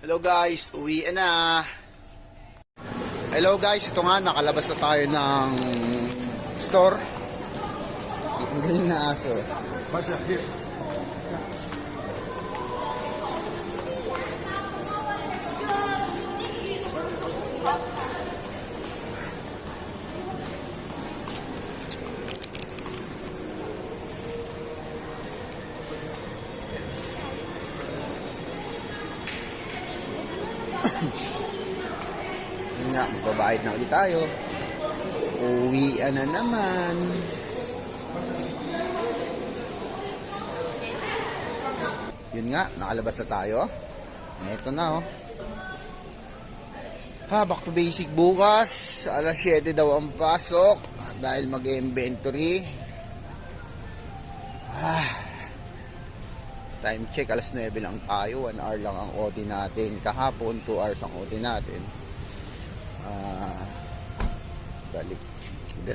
Hello guys, uwi na. Hello guys, ito nga, nakalabas na tayo ng store. Ang galing na aso. Basta here. Yun nga, magbabayad na ulit tayo. Uwian na naman. Yun nga, nakalabas na tayo. Ito na oh. Back to basic bukas. Alas 7 daw ang pasok. Dahil mag-inventory. Time check, alas 9 lang tayo. 1 hour lang ang OT natin. Kahapon, 2 hours ang OT natin. Balik.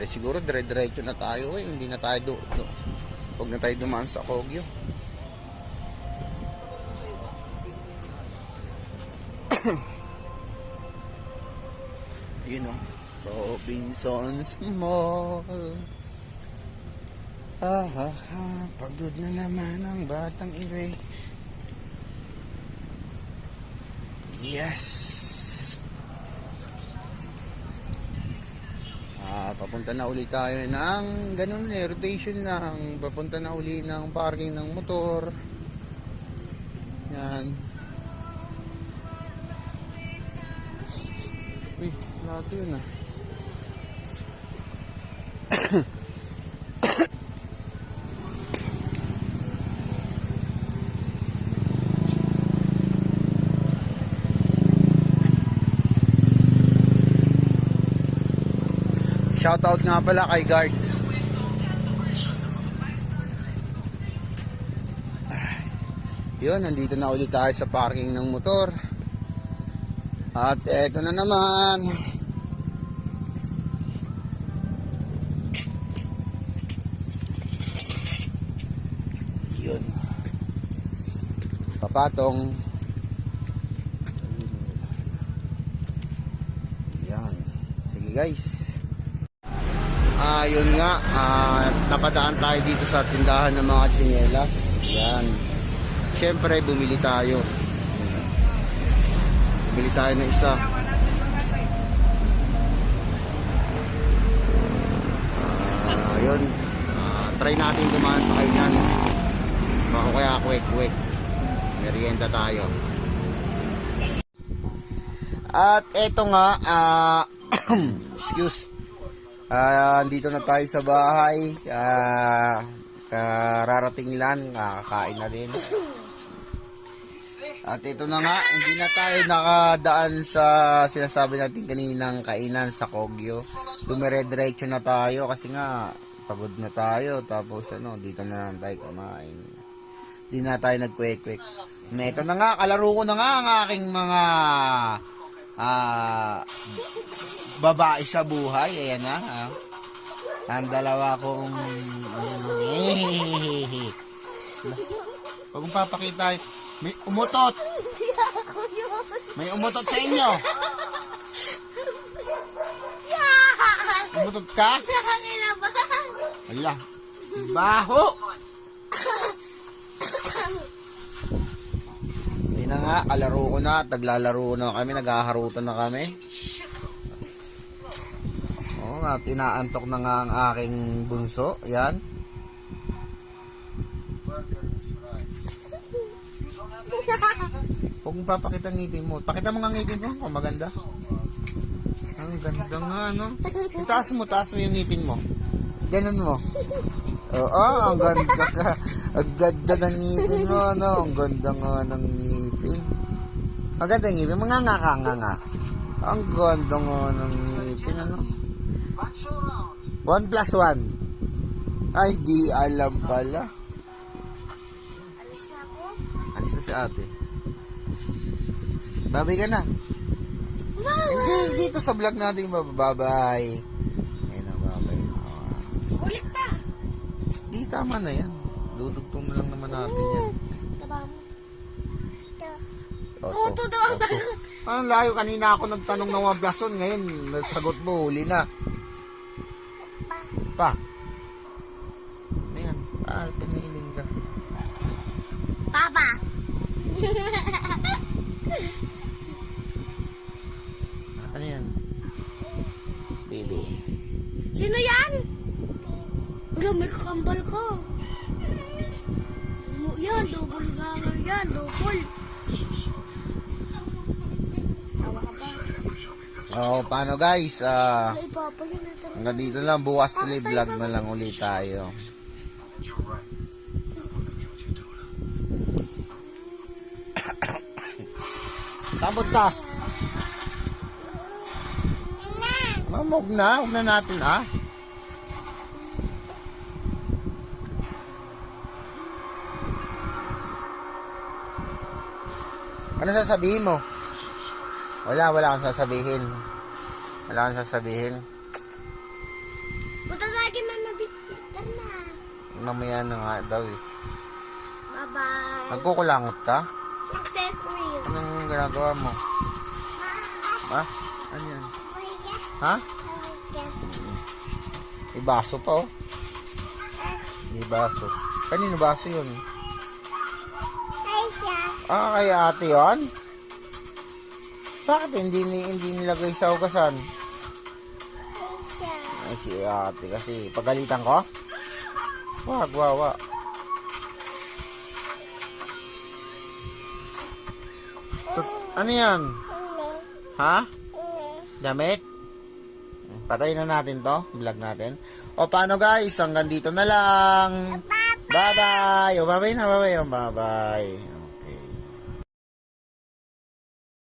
Siguro dire-diretso na tayo eh. Hindi na tayo huwag na tayo dumaan sa Kogyo. Yun o. Robinson's Mall. Pagod na naman ang batang iwe. Yes. Papunta na uli tayo ng ganun rotation lang. Papunta na uli ng parking ng motor. Yan. Uy, lahat yun ah. Shoutout nga pala kay Guard. Yun, nandito na ulit tayo sa parking ng motor. At eto na naman. Yun. Papatong. Yan. Sige guys. Yun nga, napadaan tayo dito sa tindahan ng mga tsinelas. Yan. Siyempre, bumili tayo. Bumili tayo ng isa. Yun. Try natin dumaan sa kainan. Bako kaya kwek-kwek. Merienda tayo. At eto nga, excuse. Dito na tayo sa bahay. Kararating lang, kakain na din. At ito na nga, hindi na tayo nakadaan sa sinasabi natin kaninang kainan sa Kogyo. Dumire-diretso na tayo kasi nga pagod na tayo. Tapos dito na lang tayo kumain. Hindi na tayo nagkwek-kwek. Ito na nga, kalaro ko na nga ang aking mga babae sa buhay. Ayan na. Ang dalawa kong huwag mong papakita. May umutot. May umutot sa inyo. Umutot ka? Ala, baho. Hindi na nga, kalaro ko na. Taglalaro na kami. Naghaharutan na kami. Tinaantok na nga ang aking bunso. Yan. Huwag mong papakita ang ngipin mo. Pakita mo nga ngipin mo kung maganda. Ang ganda nga, no? Taas mo yung ngipin mo. Ganun mo. Oo, ang ganda ka. Ang ganda ng ngipin mo, no? Ang ganda nga ng ngipin. Maganda ng ngipin. Mga nga. Ang ganda nga ng ngipin, ano? 1 plus 1. Ay, di alam pala. Alis na ako? Alis na si ate. Babay ka na. Bye! Hindi, dito sa vlog natin babay. Ayun na, babay. Ulit pa! Di, tama na yan. Dudugtong na lang naman natin yan. Taba mo. Ito. O, Puto daw ang sagot. Ang layo, kanina ako nagtanong ng mga blason, ngayon nagsagot mo, huli na. Pa. Ano yan? Piniling ka. Papa. Ano yan? Baby. Sino yan? Wala, may kakambal ko. Yan, double ganger yan, double. Tawa ka ba? Paano guys? Ay, papa yun. Hanggang dito lang, bukas ulit vlog na lang ulit tayo. Tapos ka. Huwag na natin Ano sasabihin mo? Wala akong sasabihin. Wala akong sasabihin. Punta na kay Mama Bitter na. Mamaya na nga daw eh. Bye-bye. Nagkukulangot ka? Success real. Anong ginagawa mo? Ha? Ano yan? Ha? May baso pa May baso. Kanino baso yun? Kay ate yun? Bakit hindi nilagay sa hugasan? Ay, si ate kasi. Pagalitan ko? Wag. Ano yan? Ha? Damit? Patayin na natin to. Vlog natin. O paano guys? Hanggang dito na lang. Bye-bye. O bye-bye na. Bye-bye.